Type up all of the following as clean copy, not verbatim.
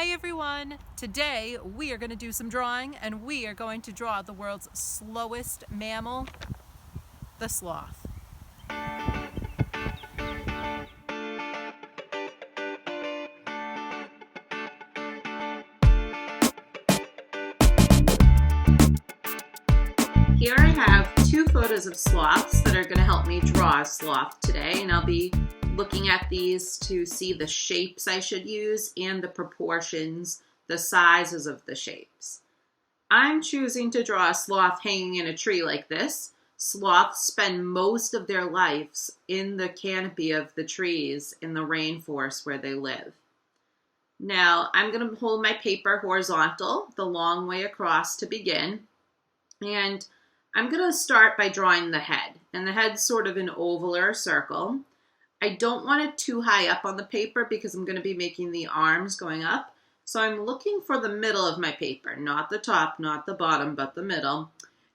Hi everyone! Today we are going to do some drawing and we are going to draw the world's slowest mammal, the sloth. Here I have two photos of sloths that are going to help me draw a sloth today, and I'll be looking at these to see the shapes I should use and the proportions, the sizes of the shapes. I'm choosing to draw a sloth hanging in a tree like this. Sloths spend most of their lives in the canopy of the trees in the rainforest where they live. Now, I'm going to hold my paper horizontal, the long way across to begin, and I'm going to start by drawing the head, and the head's sort of an oval or a circle. I don't want it too high up on the paper because I'm going to be making the arms going up. So I'm looking for the middle of my paper, not the top, not the bottom, but the middle.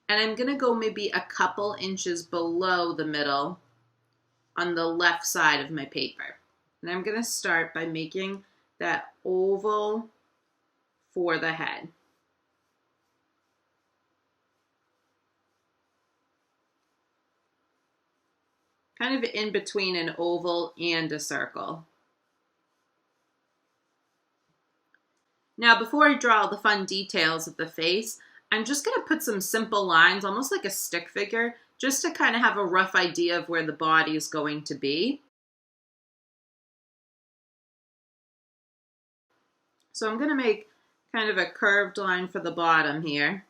And I'm going to go maybe a couple inches below the middle on the left side of my paper. And I'm going to start by making that oval for the head. Kind of in between an oval and a circle. Now, before I draw all the fun details of the face, I'm just going to put some simple lines, almost like a stick figure, just to kind of have a rough idea of where the body is going to be. So I'm going to make kind of a curved line for the bottom here.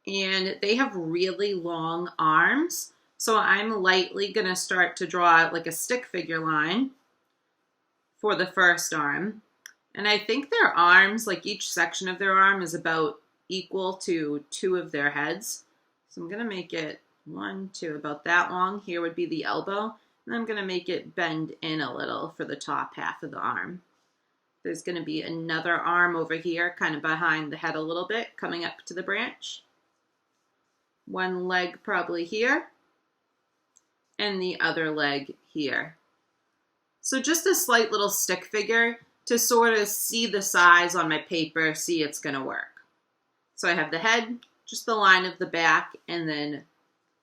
And they have really long arms, so I'm lightly going to start to draw like a stick figure line for the first arm. And I think their arms, like each section of their arm, is about equal to two of their heads. So I'm going to make it 1, 2, about that long. Here would be the elbow. And I'm going to make it bend in a little for the top half of the arm. There's going to be another arm over here, kind of behind the head a little bit, coming up to the branch. One leg probably here, and the other leg here. So just a slight little stick figure to sort of see the size on my paper, see it's going to work. So I have the head, just the line of the back, and then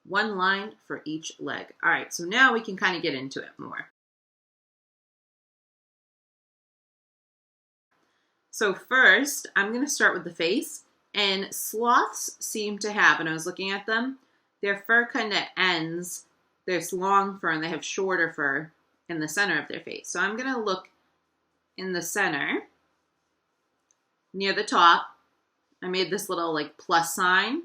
one line for each leg. All right, so now we can kind of get into it more. So first, I'm going to start with the face. And sloths seem to have, when I was looking at them, their fur kind of ends. There's long fur and they have shorter fur in the center of their face. So I'm going to look in the center, near the top. I made this little like plus sign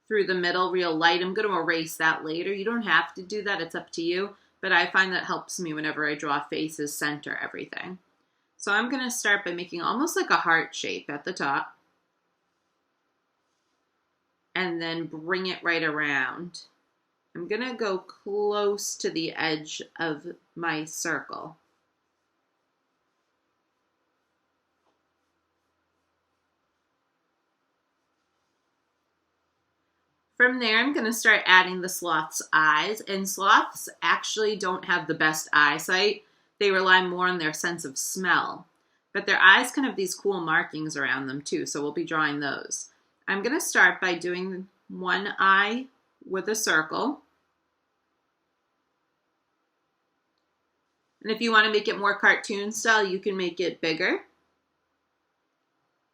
through the middle, real light. I'm going to erase that later. You don't have to do that. It's up to you. But I find that helps me whenever I draw faces, center everything. So I'm going to start by making almost like a heart shape at the top. And then bring it right around. I'm going to go close to the edge of my circle. From there, I'm going to start adding the sloth's eyes. And sloths actually don't have the best eyesight. They rely more on their sense of smell. But their eyes can have these cool markings around them too, so we'll be drawing those. I'm going to start by doing one eye with a circle. And if you want to make it more cartoon style, you can make it bigger.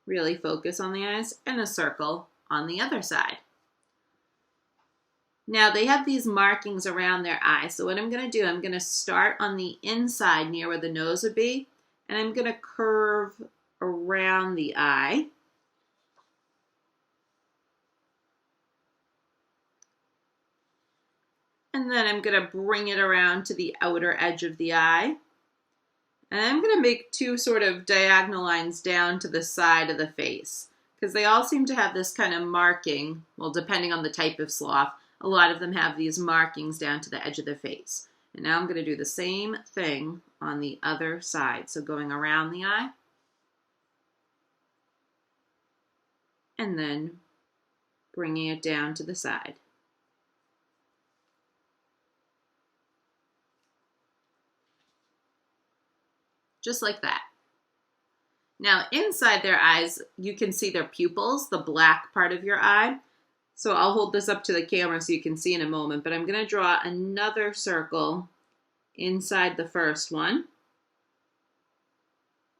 Really focus on the eyes, and a circle on the other side. Now they have these markings around their eyes. So what I'm going to do, I'm going to start on the inside near where the nose would be, and I'm going to curve around the eye. And then I'm going to bring it around to the outer edge of the eye. And I'm going to make two sort of diagonal lines down to the side of the face, because they all seem to have this kind of marking, well, depending on the type of sloth. A lot of them have these markings down to the edge of the face. And now I'm going to do the same thing on the other side. So going around the eye. And then bringing it down to the side. just like that. Now inside their eyes, you can see their pupils, the black part of your eye. So I'll hold this up to the camera so you can see in a moment, but I'm going to draw another circle inside the first one,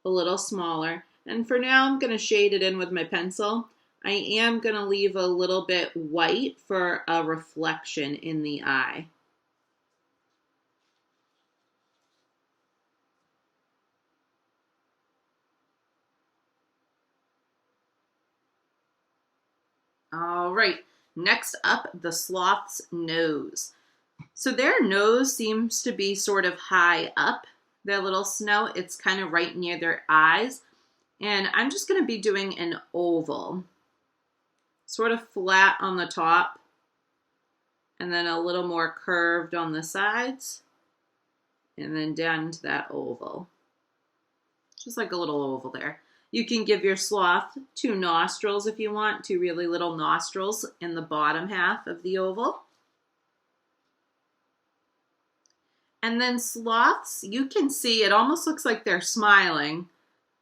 a little smaller. And for now, I'm going to shade it in with my pencil. I am going to leave a little bit white for a reflection in the eye. All right, next up, the sloth's nose. So their nose seems to be sort of high up, their little snout. It's kind of right near their eyes. And I'm just going to be doing an oval, sort of flat on the top, and then a little more curved on the sides, and then down into that oval. Just like a little oval there. You can give your sloth 2 nostrils if you want, 2 really little nostrils in the bottom half of the oval. And then sloths, you can see it almost looks like they're smiling.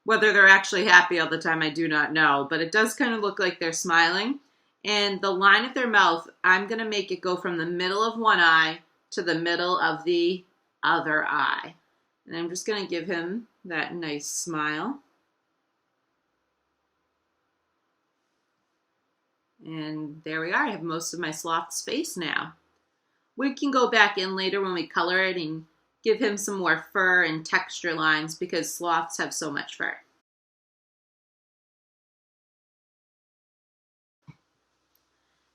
Whether they're actually happy all the time, I do not know, but it does kind of look like they're smiling. And the line of their mouth, I'm going to make it go from the middle of one eye to the middle of the other eye. And I'm just going to give him that nice smile. And there we are. I have most of my sloth's face now. We can go back in later when we color it and give him some more fur and texture lines because sloths have so much fur.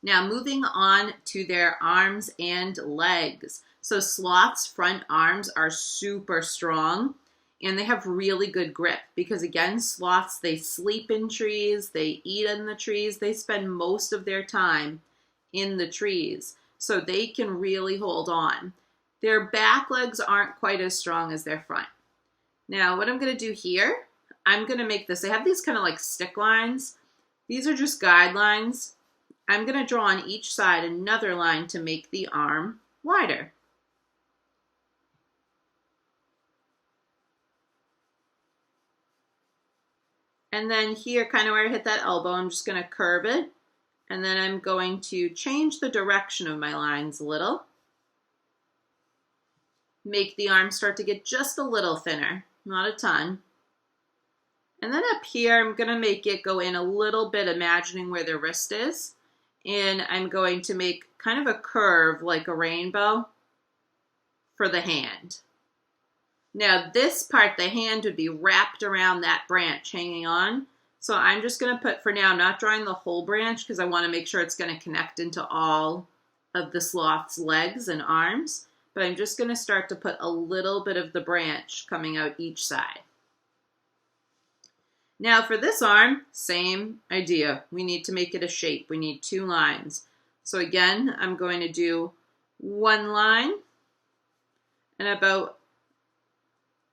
Now moving on to their arms and legs. So sloths' front arms are super strong and they have really good grip because again, sloths, they sleep in trees, they eat in the trees, they spend most of their time in the trees. So they can really hold on. Their back legs aren't quite as strong as their front. Now what I'm going to do here, I'm going to make this, I have these kind of like stick lines. These are just guidelines. I'm going to draw on each side another line to make the arm wider. And then here, kind of where I hit that elbow, I'm just going to curve it. And then I'm going to change the direction of my lines a little. Make the arm start to get just a little thinner, not a ton. And then up here, I'm going to make it go in a little bit, imagining where the wrist is. And I'm going to make kind of a curve like a rainbow for the hand. Now this part, the hand would be wrapped around that branch hanging on. So I'm just going to put, for now, not drawing the whole branch because I want to make sure it's going to connect into all of the sloth's legs and arms. But I'm just going to start to put a little bit of the branch coming out each side. Now for this arm, same idea. We need to make it a shape. We need 2 lines. So again, I'm going to do 1 line and about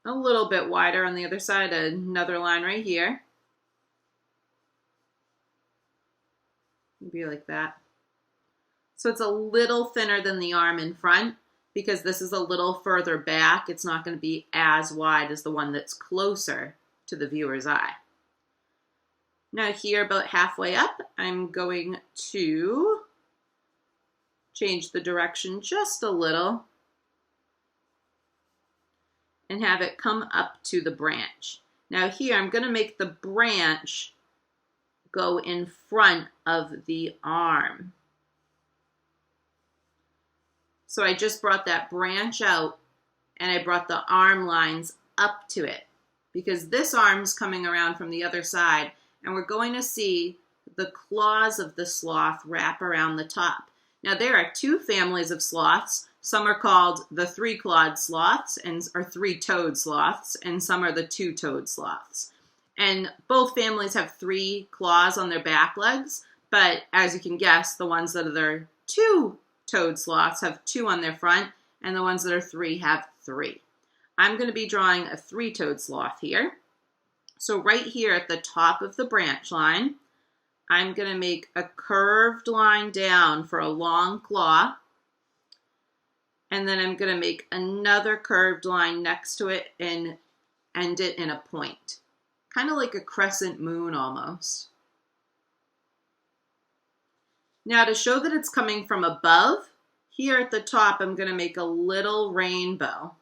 a little bit wider on the other side, another line right here. Maybe like that. So it's a little thinner than the arm in front because this is a little further back. It's not going to be as wide as the one that's closer to the viewer's eye. Now here, about halfway up, I'm going to change the direction just a little and have it come up to the branch. Now here, I'm going to make the branch go in front of the arm. So I just brought that branch out and I brought the arm lines up to it because this arm's coming around from the other side and we're going to see the claws of the sloth wrap around the top. Now there are 2 families of sloths. Some are called the 3-clawed sloths or 3-toed sloths, and some are the 2-toed sloths. And both families have 3 claws on their back legs, but as you can guess, the ones that are their 2-toed sloths have 2 on their front, and the ones that are 3 have 3. I'm going to be drawing a 3-toed sloth here. So right here at the top of the branch line, I'm going to make a curved line down for a long claw. And then I'm going to make another curved line next to it and end it in a point, kind of like a crescent moon almost. Now to show that it's coming from above, here at the top, I'm going to make a little rainbow.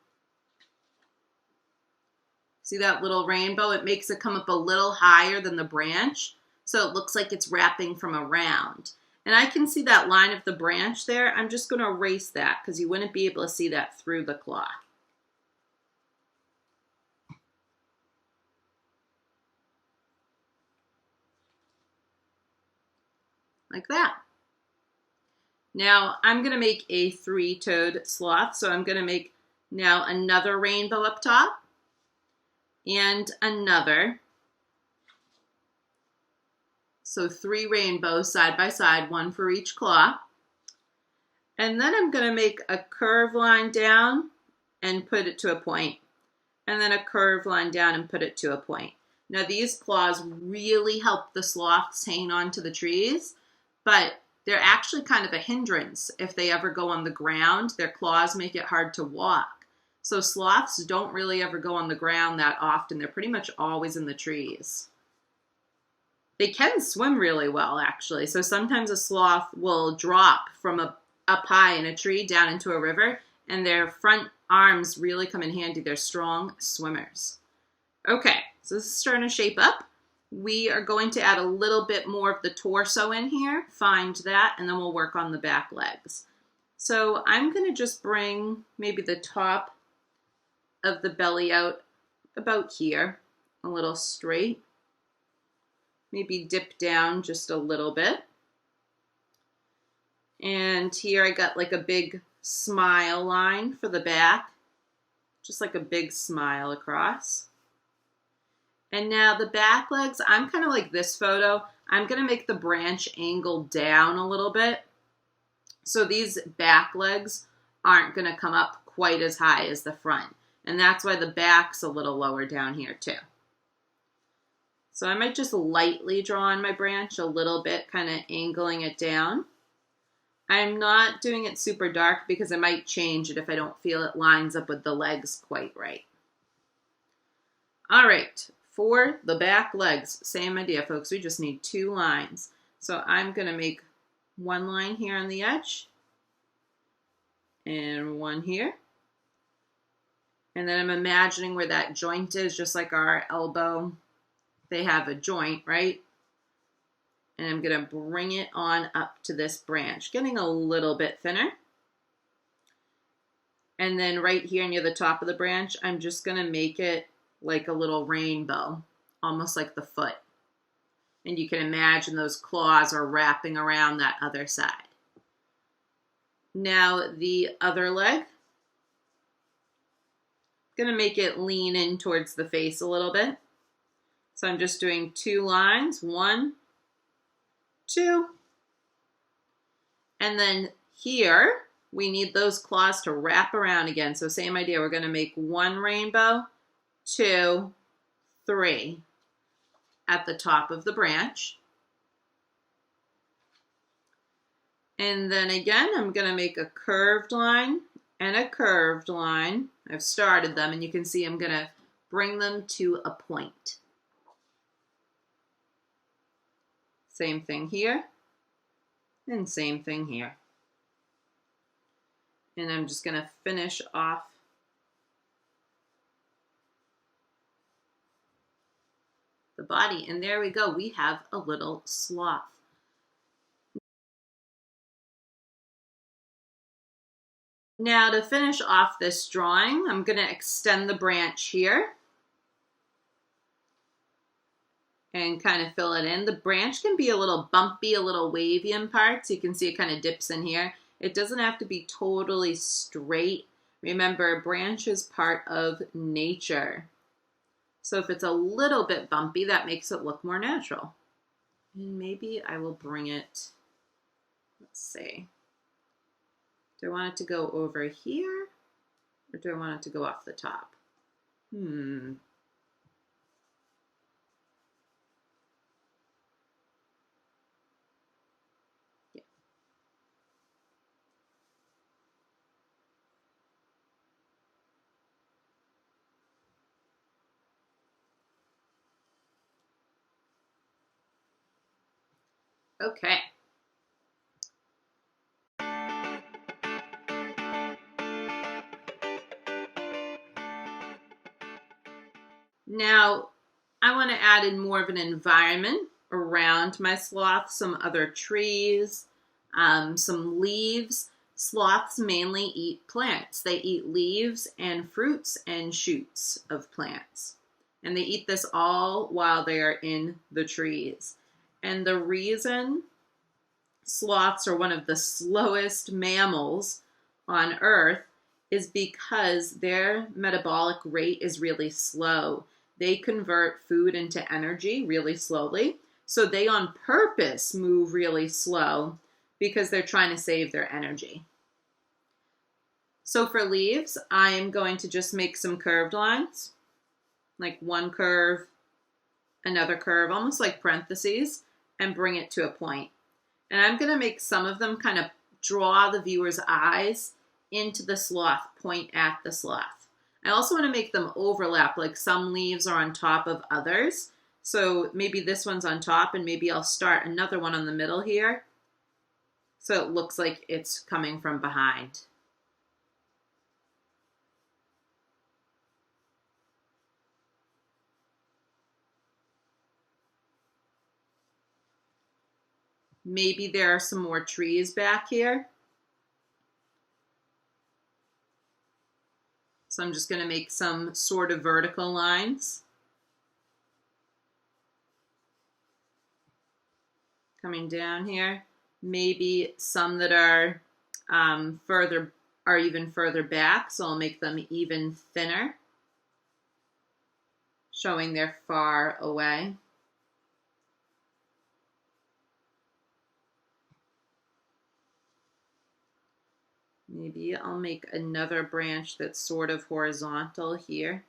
See that little rainbow? It makes it come up a little higher than the branch, so it looks like it's wrapping from around. And I can see that line of the branch there. I'm just going to erase that because you wouldn't be able to see that through the cloth. Like that. Now I'm going to make a three-toed sloth, so I'm going to make now another rainbow up top and another. So 3 rainbows side by side, one for each claw. And then I'm going to make a curved line down and put it to a point. And then a curved line down and put it to a point. Now these claws really help the sloths hang on to the trees, but they're actually kind of a hindrance. If they ever go on the ground, their claws make it hard to walk. So sloths don't really ever go on the ground that often. They're pretty much always in the trees. They can swim really well, actually. So sometimes a sloth will drop from up high in a tree down into a river, and their front arms really come in handy. They're strong swimmers. Okay, so this is starting to shape up. We are going to add a little bit more of the torso in here, find that, and then we'll work on the back legs. So I'm going to just bring maybe the top of the belly out about here, a little straight. Maybe dip down just a little bit. And here I got like a big smile line for the back, just like a big smile across. And now the back legs, I'm kind of like this photo. I'm going to make the branch angle down a little bit. So these back legs aren't going to come up quite as high as the front. And that's why the back's a little lower down here too. So I might just lightly draw on my branch a little bit, kind of angling it down. I'm not doing it super dark because I might change it if I don't feel it lines up with the legs quite right. All right, for the back legs, same idea, folks. We just need 2 lines. So I'm going to make 1 line here on the edge and 1 here. And then I'm imagining where that joint is, just like our elbow. They have a joint, right? And I'm going to bring it on up to this branch, getting a little bit thinner. And then right here near the top of the branch, I'm just going to make it like a little rainbow, almost like the foot. And you can imagine those claws are wrapping around that other side. Now the other leg, going to make it lean in towards the face a little bit. So I'm just doing 2 lines, 1, 2. And then here, we need those claws to wrap around again. So same idea, we're going to make 1 rainbow, 2, 3 at the top of the branch. And then again, I'm going to make a curved line and a curved line. I've started them, and you can see I'm going to bring them to a point. Same thing here, and same thing here. And I'm just going to finish off the body. And there we go. We have a little sloth. Now to finish off this drawing, I'm going to extend the branch here and kind of fill it in. The branch can be a little bumpy, a little wavy in parts. You can see it kind of dips in here. It doesn't have to be totally straight. Remember, branch is part of nature. So if it's a little bit bumpy, that makes it look more natural. And maybe I will bring it, let's see. Do I want it to go over here, or do I want it to go off the top? Yeah. Okay. Now, I want to add in more of an environment around my sloth, some other trees, some leaves. Sloths mainly eat plants. They eat leaves and fruits and shoots of plants. And they eat this all while they are in the trees. And the reason sloths are one of the slowest mammals on Earth is because their metabolic rate is really slow. They convert food into energy really slowly. So they on purpose move really slow because they're trying to save their energy. So for leaves, I'm going to just make some curved lines, like one curve, another curve, almost like parentheses, and bring it to a point. And I'm going to make some of them kind of draw the viewer's eyes into the sloth, point at the sloth. I also want to make them overlap, like some leaves are on top of others. So maybe this one's on top, and maybe I'll start another one on the middle here, so it looks like it's coming from behind. Maybe there are some more trees back here. So I'm just going to make some sort of vertical lines coming down here. Maybe some that are even further back, so I'll make them even thinner, showing they're far away. Maybe I'll make another branch that's sort of horizontal here.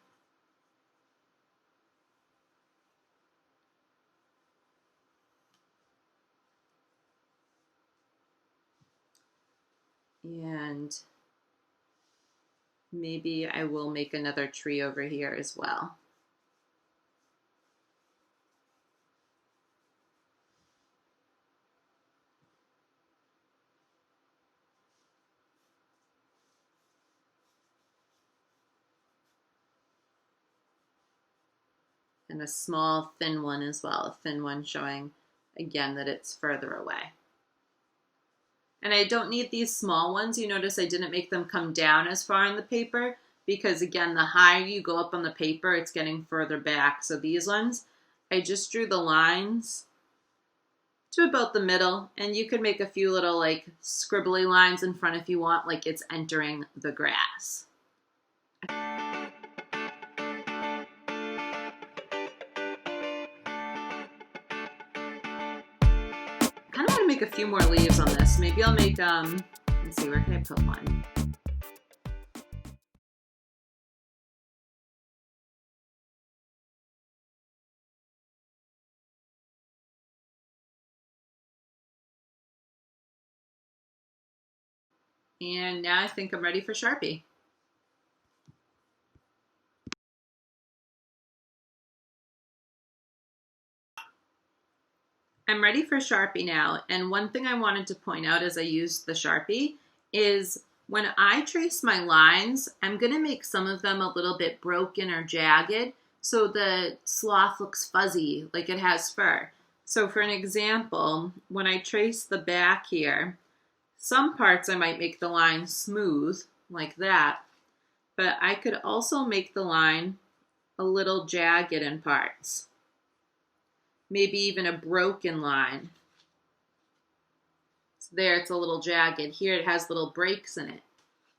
And maybe I will make another tree over here as well. And a small thin one as well, a thin one showing again that it's further away. And I don't need these small ones. You notice I didn't make them come down as far on the paper because, again, the higher you go up on the paper, it's getting further back. So these ones, I just drew the lines to about the middle, and you could make a few little like scribbly lines in front if you want, like it's entering the grass. I kind of want to make a few more leaves on this. Maybe I'll make, let's see, where can I put one? And now I think I'm ready for Sharpie. I'm ready for Sharpie now, and one thing I wanted to point out as I used the Sharpie is when I trace my lines, I'm going to make some of them a little bit broken or jagged so the sloth looks fuzzy, like it has fur. So for an example, when I trace the back here, some parts I might make the line smooth, like that, but I could also make the line a little jagged in parts. Maybe even a broken line. So there it's a little jagged. Here it has little breaks in it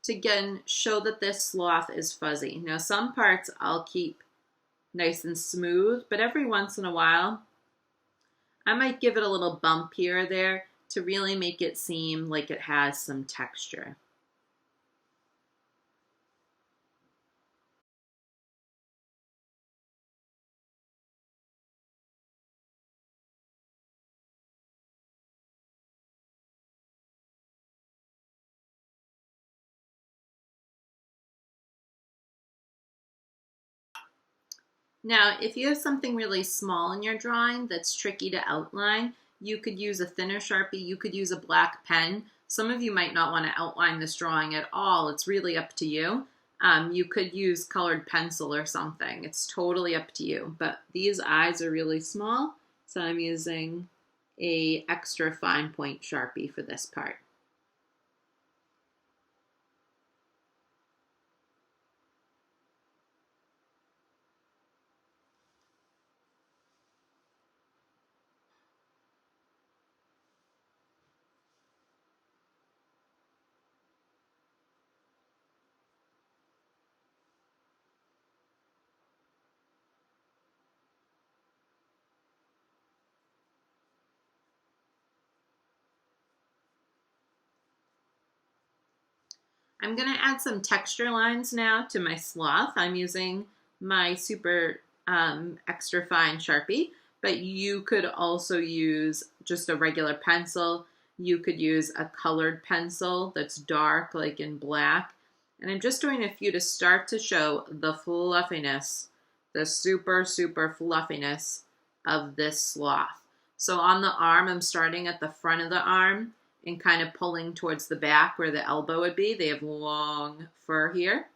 to again show that this sloth is fuzzy. Now some parts I'll keep nice and smooth, but every once in a while I might give it a little bump here or there to really make it seem like it has some texture. Now, if you have something really small in your drawing that's tricky to outline, You could use a thinner Sharpie. You could use a black pen. Some of you might not want to outline this drawing at all. It's really up to you. You could use colored pencil or something. It's totally up to you. But these eyes are really small, so I'm using a extra fine point Sharpie for this part. I'm going to add some texture lines now to my sloth. I'm using my super extra fine Sharpie, but you could also use just a regular pencil. You could use a colored pencil that's dark, like in black. And I'm just doing a few to start to show the fluffiness, the super, super fluffiness of this sloth. So on the arm, I'm starting at the front of the arm and kind of pulling towards the back where the elbow would be. They have long fur here.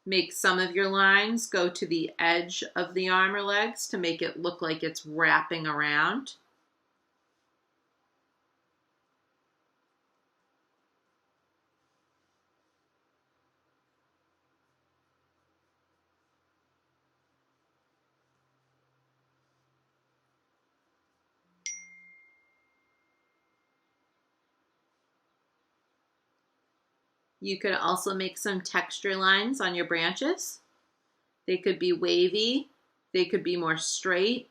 Make some of your lines go to the edge of the arm or legs to make it look like it's wrapping around. You could also make some texture lines on your branches. They could be wavy, they could be more straight.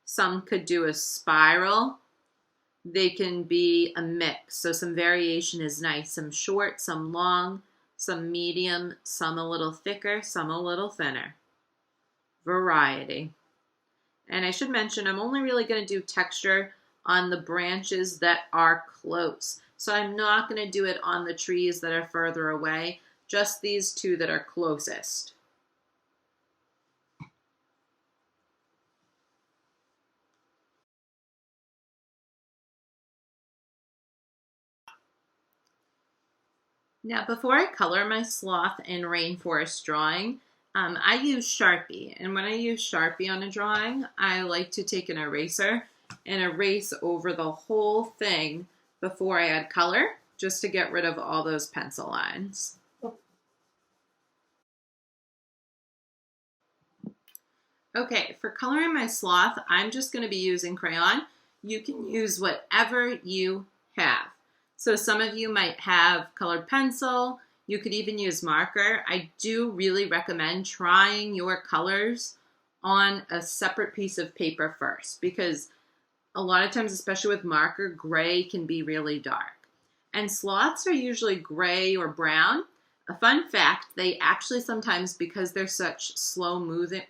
Some could do a spiral. They can be a mix, so some variation is nice. Some short, some long, some medium, some a little thicker, some a little thinner. Variety. And I should mention, I'm only really going to do texture on the branches that are close. So I'm not going to do it on the trees that are further away, just these two that are closest. Now, before I color my sloth in rainforest drawing, I use Sharpie. And when I use Sharpie on a drawing, I like to take an eraser and erase over the whole thing before I add color, just to get rid of all those pencil lines. Okay, for coloring my sloth, I'm just going to be using crayon. You can use whatever you have. So some of you might have colored pencil. You could even use marker. I do really recommend trying your colors on a separate piece of paper first, because a lot of times, especially with marker, gray can be really dark. And sloths are usually gray or brown. A fun fact, they actually sometimes, because they're such slow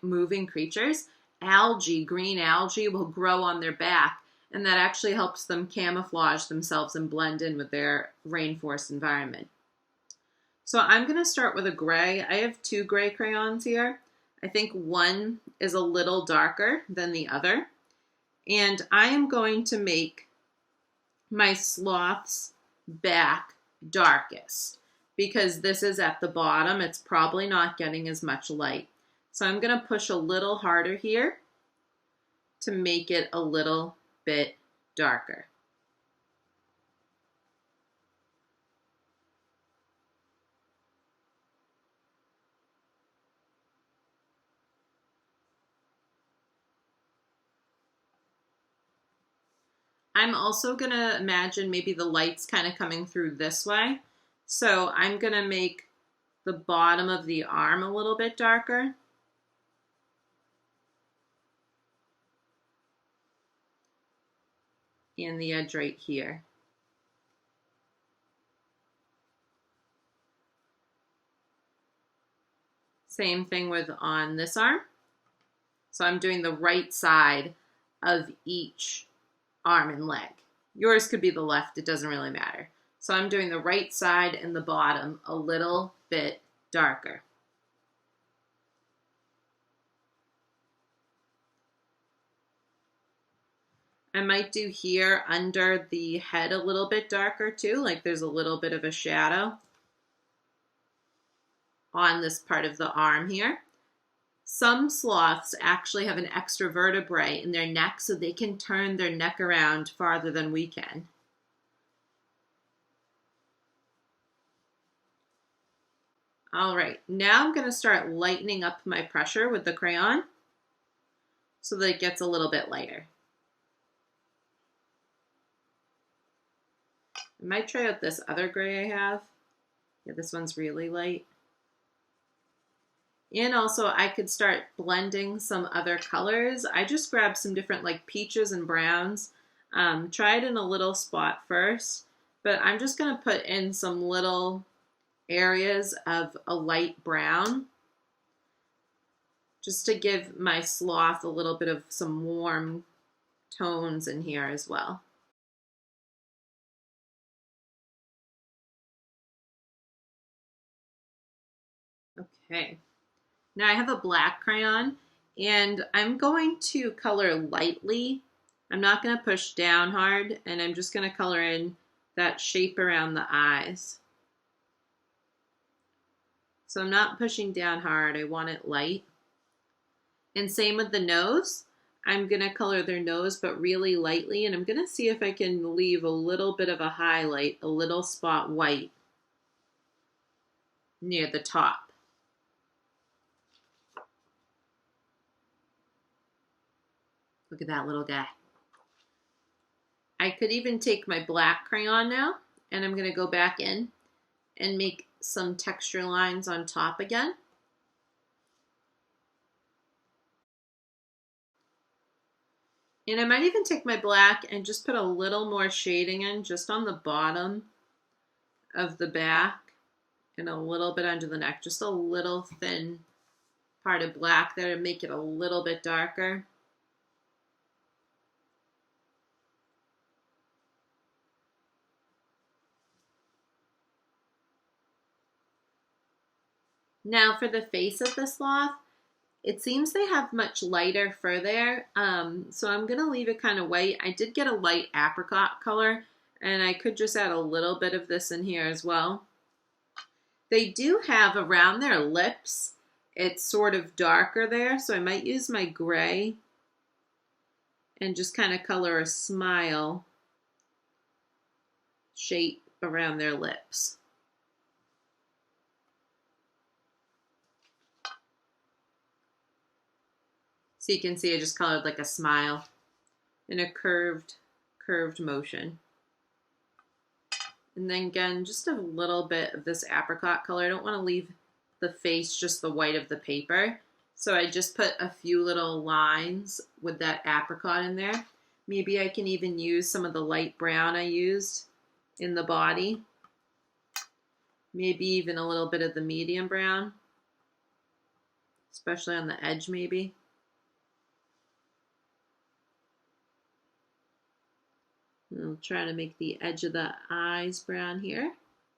moving creatures, algae, green algae will grow on their back, and that actually helps them camouflage themselves and blend in with their rainforest environment. So I'm going to start with a gray. I have two gray crayons here. I think one is a little darker than the other. And I am going to make my sloth's back darkest, because this is at the bottom. It's probably not getting as much light. So I'm going to push a little harder here to make it a little bit darker. I'm also going to imagine maybe the light's kind of coming through this way. So I'm going to make the bottom of the arm a little bit darker. And the edge right here. Same thing with on this arm. So I'm doing the right side of each arm and leg. Yours could be the left, it doesn't really matter. So I'm doing the right side and the bottom a little bit darker. I might do here under the head a little bit darker too, like there's a little bit of a shadow on this part of the arm here. Some sloths actually have an extra vertebrae in their neck so they can turn their neck around farther than we can. All right, now I'm going to start lightening up my pressure with the crayon so that it gets a little bit lighter. I might try out this other gray I have. Yeah, this one's really light. And also I could start blending some other colors. I just grabbed some different like peaches and browns. Try it in a little spot first, but I'm just going to put in some little areas of a light brown just to give my sloth a little bit of some warm tones in here as well. Okay, now I have a black crayon and I'm going to color lightly. I'm not going to push down hard, and I'm just going to color in that shape around the eyes. So I'm not pushing down hard, I want it light. And same with the nose. I'm going to color their nose but really lightly, and I'm going to see if I can leave a little bit of a highlight, a little spot white near the top. Look at that little guy. I could even take my black crayon now, and I'm going to go back in and make some texture lines on top again. And I might even take my black and just put a little more shading in just on the bottom of the back and a little bit under the neck. Just a little thin part of black there to make it a little bit darker. Now for the face of the sloth, it seems they have much lighter fur there, so I'm going to leave it kind of white. I did get a light apricot color, and I could just add a little bit of this in here as well. They do have around their lips, it's sort of darker there, so I might use my gray and just kind of color a smile shape around their lips. So you can see I just colored like a smile in a curved motion. And then again, just a little bit of this apricot color. I don't want to leave the face just the white of the paper. So I just put a few little lines with that apricot in there. Maybe I can even use some of the light brown I used in the body. Maybe even a little bit of the medium brown, especially on the edge maybe. I'll try to make the edge of the eyes brown here,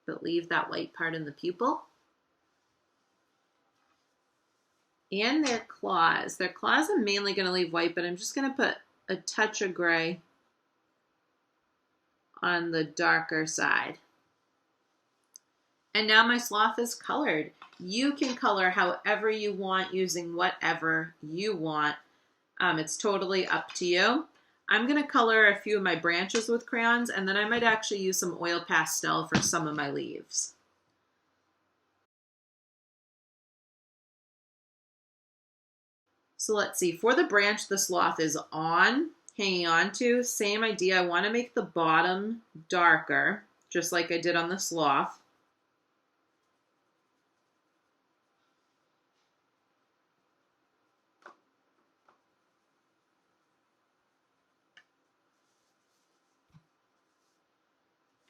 but leave that white part in the pupil. And their claws. Their claws I'm mainly going to leave white, but I'm just going to put a touch of gray on the darker side. And now my sloth is colored. You can color however you want using whatever you want. It's totally up to you. I'm going to color a few of my branches with crayons, and then I might actually use some oil pastel for some of my leaves. So let's see, for the branch the sloth is hanging on to, same idea. I want to make the bottom darker, just like I did on the sloth.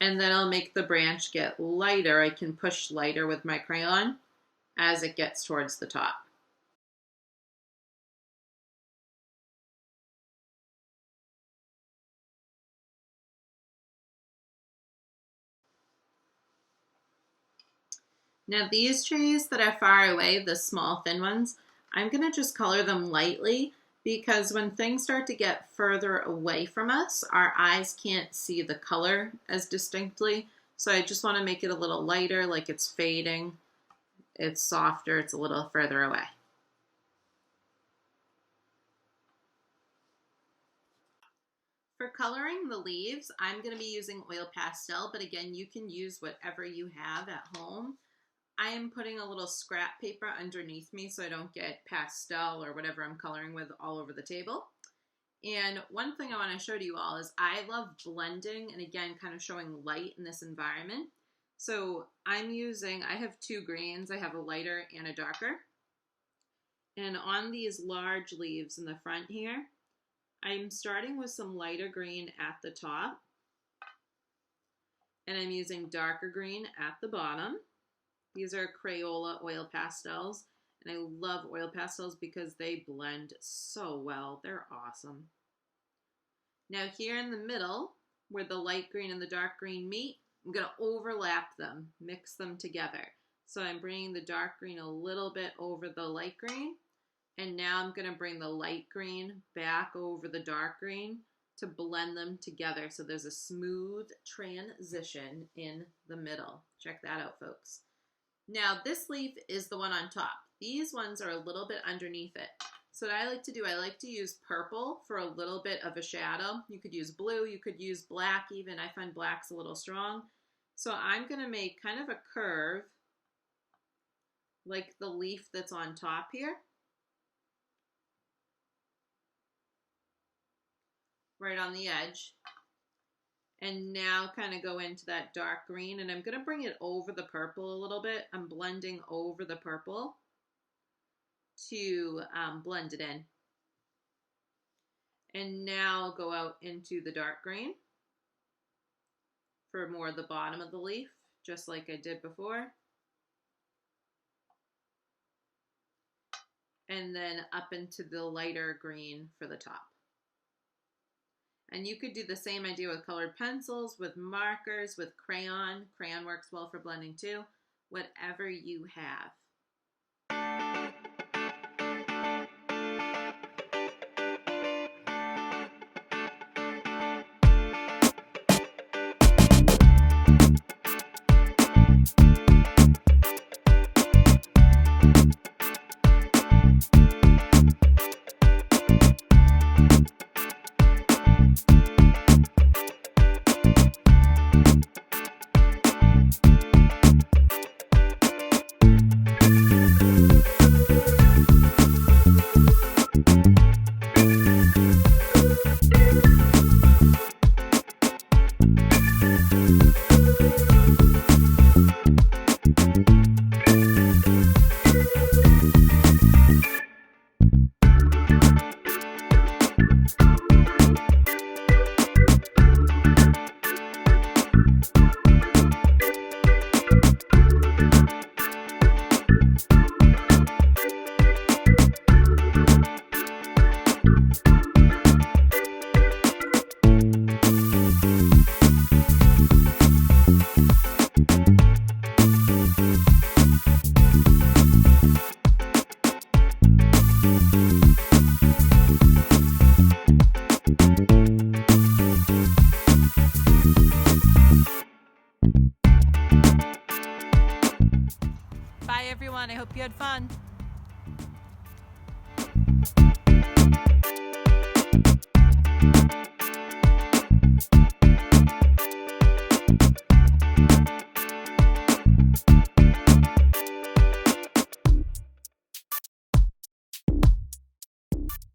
And then I'll make the branch get lighter. I can push lighter with my crayon as it gets towards the top. Now these trees that are far away, the small thin ones, I'm going to just color them lightly because when things start to get further away from us, our eyes can't see the color as distinctly. So I just want to make it a little lighter, like it's fading. It's softer, it's a little further away. For coloring the leaves, I'm going to be using oil pastel, but again, you can use whatever you have at home. I am putting a little scrap paper underneath me so I don't get pastel or whatever I'm coloring with all over the table. And one thing I want to show to you all is I love blending and again kind of showing light in this environment. So I have two greens. I have a lighter and a darker. And on these large leaves in the front here, I'm starting with some lighter green at the top. And I'm using darker green at the bottom. These are Crayola oil pastels, and I love oil pastels because they blend so well. They're awesome. Now here in the middle, where the light green and the dark green meet, I'm going to overlap them, mix them together. So I'm bringing the dark green a little bit over the light green, and now I'm going to bring the light green back over the dark green to blend them together so there's a smooth transition in the middle. Check that out, folks. Now this leaf is the one on top. These ones are a little bit underneath it. So what I like to do, I like to use purple for a little bit of a shadow. You could use blue, you could use black even. I find black's a little strong. So I'm going to make kind of a curve like the leaf that's on top here. Right on the edge. And now kind of go into that dark green, and I'm going to bring it over the purple a little bit. I'm blending over the purple to blend it in. And now go out into the dark green for more of the bottom of the leaf, just like I did before. And then up into the lighter green for the top. And you could do the same idea with colored pencils, with markers, with crayon. Crayon works well for blending too. Whatever you have. Bye everyone, I hope you had fun.